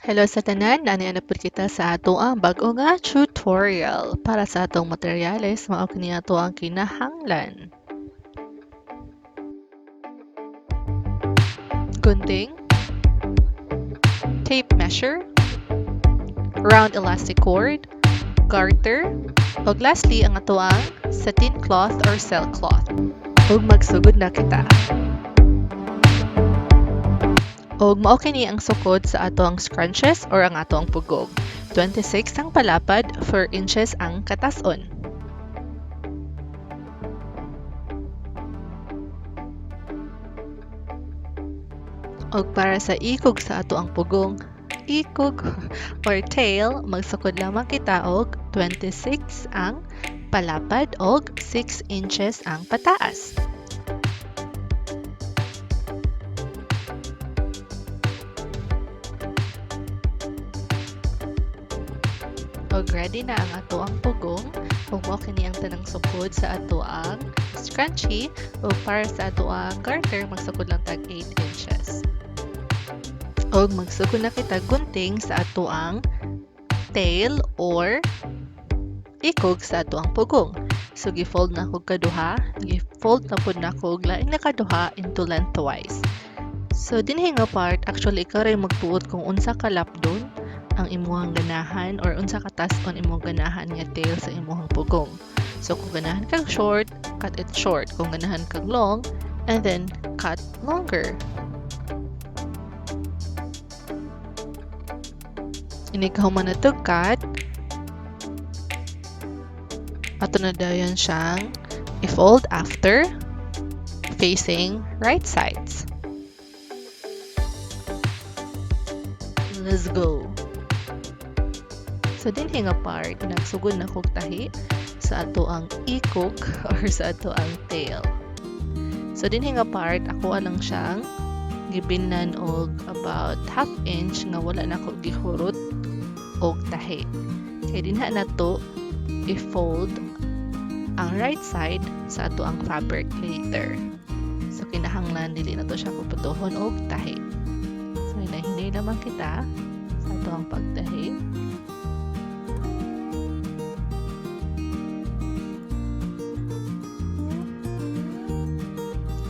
Hello sa tanan, nanay na pud kita sa ato ang bag-o nga tutorial para sa atong materyales mao kini ato ang kinahanglan. Gunting, tape measure, round elastic cord, garter, ug lastly ang ato ang satin cloth or silk cloth. Ug magsugod na kita. Og mao kini ang sukod sa ato ang scrunchies or ang ato ang pugog. 26 ang palapad, 4 inches ang katas-on. Og para sa ikog sa ato ang pugong, ikog or tail, magsukod lamang kita og 26 ang palapad og 6 inches ang pataas. Og ready na ang ato ang pugong. Ug mao kini ang tanang sukod sa ato ang scrunchie. Ug para sa ato ang garter, magsukod lang tag 8 inches. Og magsukod na kita gunting sa ato ang tail or ikog sa ato ang pugong. So gi-fold na kog kaduha, gi-fold na pud na kog laing na kaduha into lengthwise. So dinhi nga part, actually ikaw ray magtuot kung unsa ka lapdon ang imuhang ganahan or unsa ka tas-on imong ganahan nga tail sa imuhang pugong. So kung ganahan kag short, cut it short. Kung ganahan kag long, and then cut longer. Inikaw man na to cut. Ato na dayon siyang i-fold after facing right sides. Let's go. So dinhi nga part, nagsugod na kog tahi sa ato ang ikog or sa ato ang tail. So dinhi nga part, ako lang siyang gibinan og about half inch nga wala na ko gihurot og tahi. Kay dinha na to i-fold ang right side sa ato ang fabric later. So kinahanglan dili na to siya puputohon og tahi. So hinahinay naman kita sa ato ang pagtahi.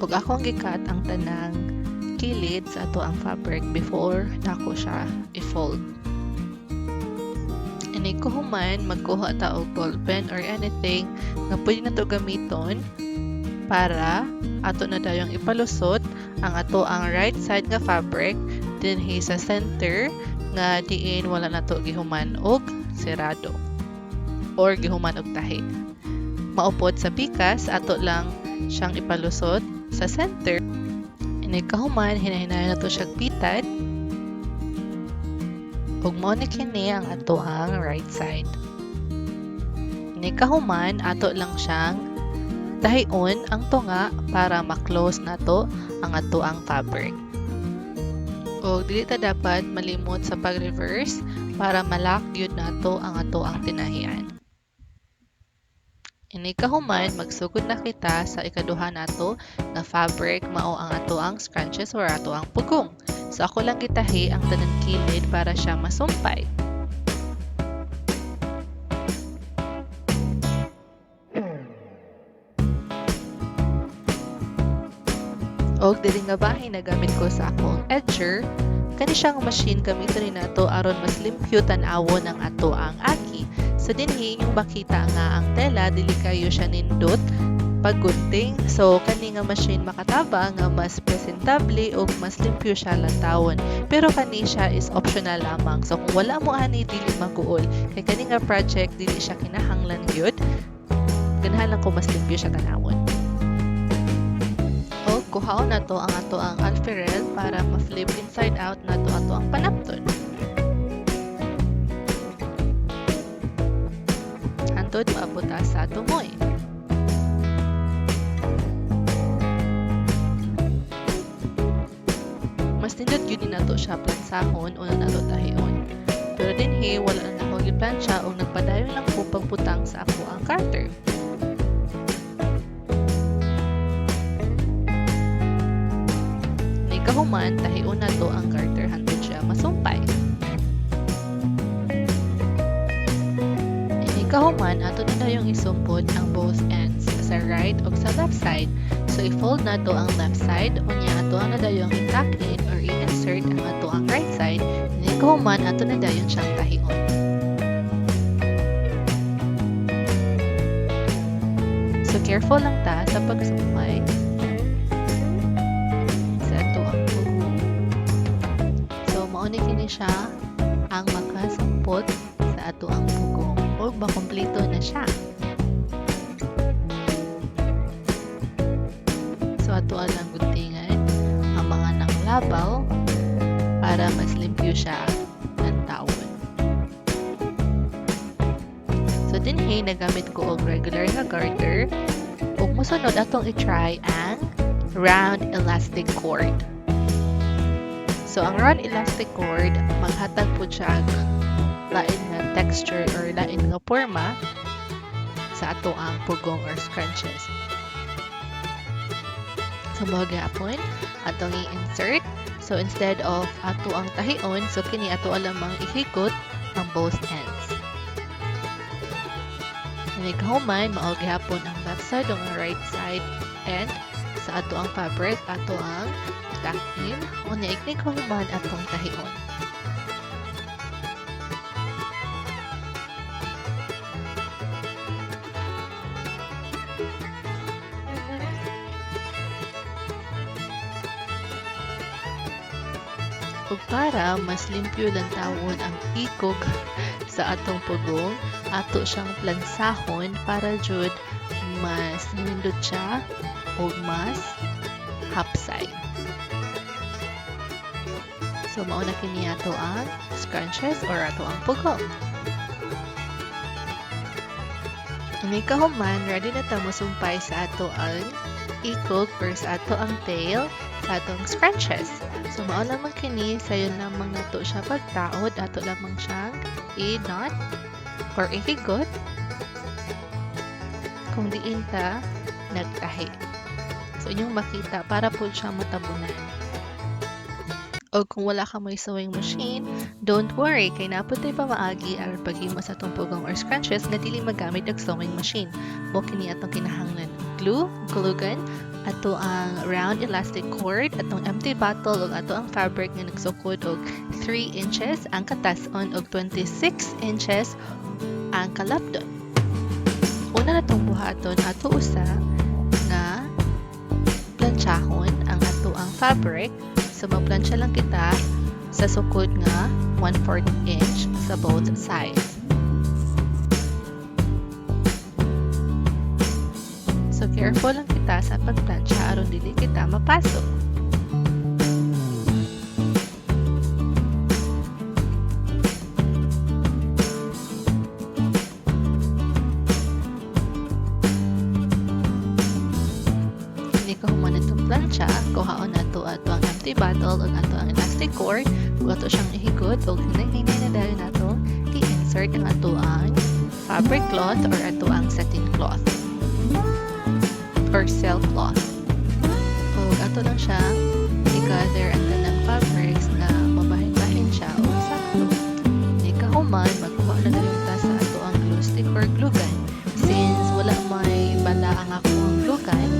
Ug akong gikat ang tanang kilid sa ato ang fabric before nako siya i-fold. Ini ko human magkuha ta og ballpen or anything nga pwede na to gamiton para ato na dayong ipalusot ang ato ang right side nga fabric dinhi sa center nga diin wala na to gihuman og sirado or gihuman og tahi. Maupod sa bikas ato lang siyang ipalusot sa center. Ini kahuman hinahinayon na to siya pitad. Ug mao ni kini ang ato ang right side. Ini kahuman ato lang siyang dahion ang tunga para ma-close na to ang ato ang fabric. Ug dili ta dapat malimot sa pag-reverse para ma-lock gyud nato ang ato ang tinahian. Ini kahuman magsugod na kita sa ikaduha nato nga fabric mao ang ato ang scrunchies or ato ang pugong. So ako lang gitahi ang tanang kilid para siya masumpay. Og dili nga bahay na gamit ko sa akong edger, kani siyang machine gamiton ni nato aron mas limpyo tan-awon ang ato ang aki. So dinhi yung makita nga ang tela dili kayo siya nindot paggunting. So kani nga machine makatabang nga mas presentable o mas limpyo siya lantawon. Pero kani siya is optional lamang. So kung wala mo ani dili maguol. Kay kani nga project dili siya kinahanglan gyud. Ganahan lang ko mas limpyo siya tanawon. O kuhaon na to ang ato ang alfired para ma-flip inside out na to ato ang panapton. Hantod maabot sa tumoy. Mas nindot yun na to siya plansahon o na to tahion. Pero dinhi wala na ako giplansya o nagpadayon lang ko pagputang sa ako ang garter. Ni kahuman tahion na to ang garter hantod siya masumpay. kahuman, ato na yung isumpod ang both ends sa right o sa left side. So, i-fold na to ang left side. Unya, ato na yung i-tuck in or i-insert ang ato ang right side. Ni kahuman, ato na yung siyang tahion. So, careful lang ta sa pagsumpay sa ato ang pugo. So, mauni kini siya ang makasumpod sa ato ang pugo. O, makompleto na siya. So, ato lang guntingan ang mga nanglabaw para mas limpyo siya ng tawon. So, dinhi, nagamit ko og regular na garter. Ug musunod atong i-try ang round elastic cord. So, ang round elastic cord, maghatag po siya ang lain nga texture or lain nga forma sa ato ang pugong or scrunches. So, magyapon atong i-insert. So, instead of ato ang tahion, so kini ato alamang ihikot ang both ends. Nikahuman, maogyapon ang left side o ang right side end sa ato ang fabric, ato ang tuck-in o naiknikahuman atong tahion. Ug para mas limpyo lang tawon ang ikog sa atong pugong, ato siyang plansahon para jud mas nindot siya o mas hapsay. So, mauna kini ato ang scrunches or ato ang pugong. Ini kahuman, ready na ta mosumpay sa ato ang ikog or sa ato ang tail sa atong scrunches. So, mao lamang kini, sayon lamang nato siya pagtaod, ato lamang siyang i-knot or ihigot kung diin ta nagtahi. So, inyong makita para po siya matabunan. O kung wala ka may sewing machine, don't worry, kay naputay pa maagi ang paghimo sa atong pugong or scrunches nga dili magamit og sewing machine. Mo kini atong kinahanglan glue, glue gun, ato ang round elastic cord, atong empty bottle ug ato ang fabric nga nagsukod og 3 inches ang katas-on og 26 inches ang kalapdon. Una natong buhaton ato usa nga planchahon ang ato ang fabric. So, magplansya lang kita sa sukod nga 1/4 inch sa both sides. So, careful lang kita sa pagplansya aron dili kita mapasok. Hindi ko human itong plansya, kuhaon na ito ato ang empty bottle o ato ang elastic cord, o ato siyang ihigot o hinay-hinay na dahil nato i-insert ang ato ang fabric cloth or ato ang satin cloth or silk cloth. O ato lang siya i-gather ang tanang fabrics na mabahin-bahin siya o sakto. Ikahuman, magkuha na dahil ta sa ato ang glue stick or glue gun. Since wala may bala ang ako ang glue gun,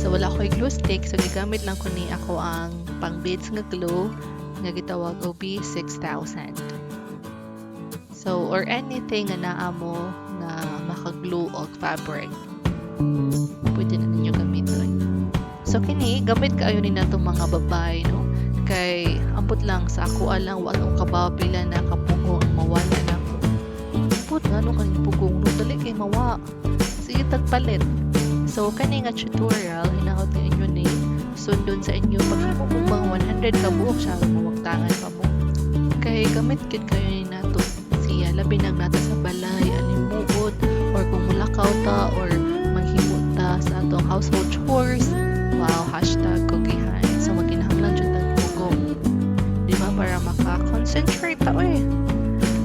so wala ako'y glue stick, so gigamit lang ko ni ako ang pang beads nga glue nga gitawag OB6000. So, or anything nga naa mo na makaglue og fabric, pwede na ninyo gamiton. So, kini, gamit kaayo ni natong mga babay, no? Kay, ambot lang sa ako alang, walang kabapila na kapugong ang mawala na ko. Ambot nga, no, kanyang pugong, no, dali kay mawa. Sige, tagpalit. So, kani nga tutorial, hinahot nga inyo ni sundon sa inyo paghimo mo mga 100 ka buok siya, mawagtangan pa mo. Kay, gamit kit kayo ni nato siya, labi nang nata sa balay, alimuot, or kung mulakaw ta, or manghimot ta sa atong household chores. Wow, hashtag kugihan. So, magkinahanglan dyan ang pugong. Diba? Para maka-concentrate ta, eh.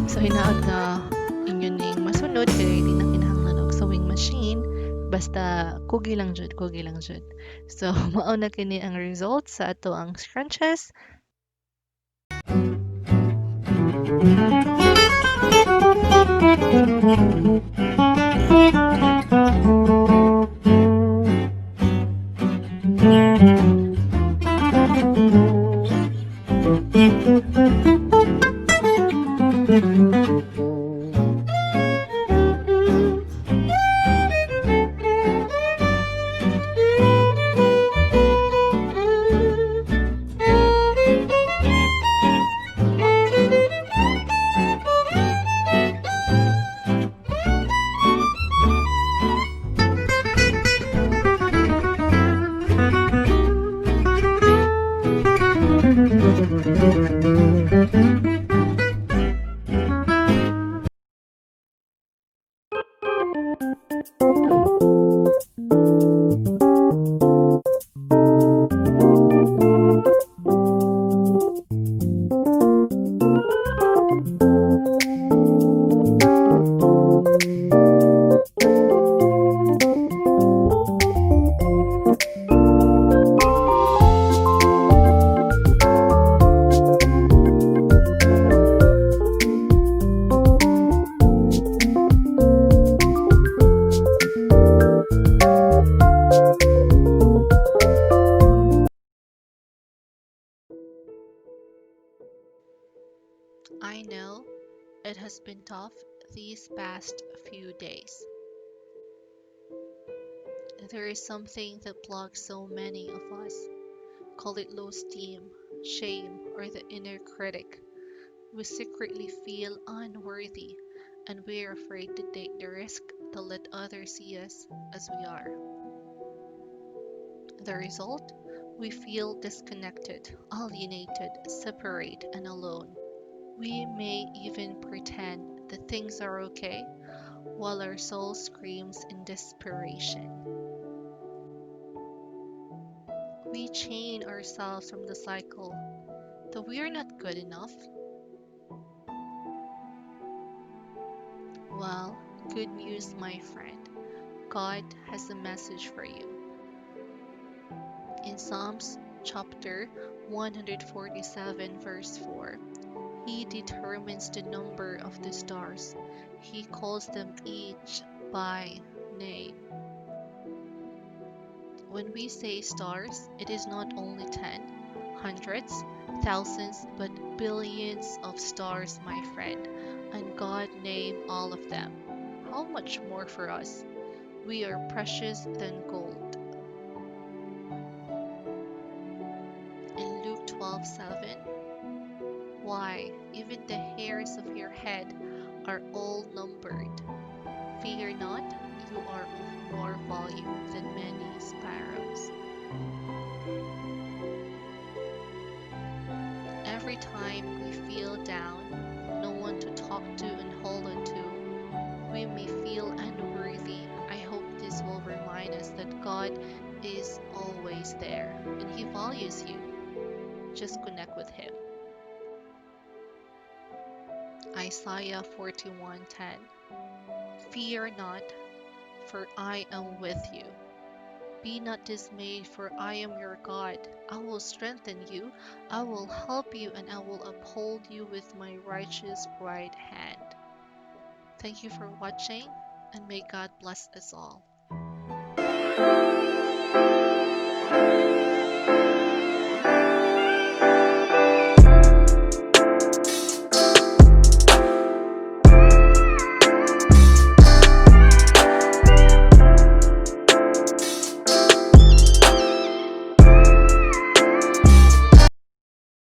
So, hinaot na inyo ning masunod, kaya di na kinahanglan og sewing machine. Basta, kugi lang jud. So, mao na kini ang result sa ato ang scrunches. I know it has been tough these past few days. There is something that blocks so many of us. Call it low esteem, shame, or the inner critic. We secretly feel unworthy and we're afraid to take the risk to let others see us as we are. The result? We feel disconnected, alienated, separate, and alone. We may even pretend that things are okay while our soul screams in desperation. We chain ourselves from the cycle that we are not good enough. Well, good news, my friend. God has a message for you. In Psalms chapter 147, verse 4, He determines the number of the stars. He calls them each by name. When we say stars, it is not only 10, hundreds, thousands, but billions of stars, my friend, and God named all of them. How much more for us? We are precious than gold. In Luke 12:7, why, even the hairs of your head are all numbered. Fear not, you are of more value than many sparrows. Every time we feel down, no one to talk to and hold on to, we may feel unworthy. I hope this will remind us that God is always there and He values you. Just connect with Him. Isaiah 41:10. Fear not, for I am with you. Be not dismayed, for I am your God. I will strengthen you, I will help you, and I will uphold you with my righteous right hand. Thank you for watching, and may God bless us all.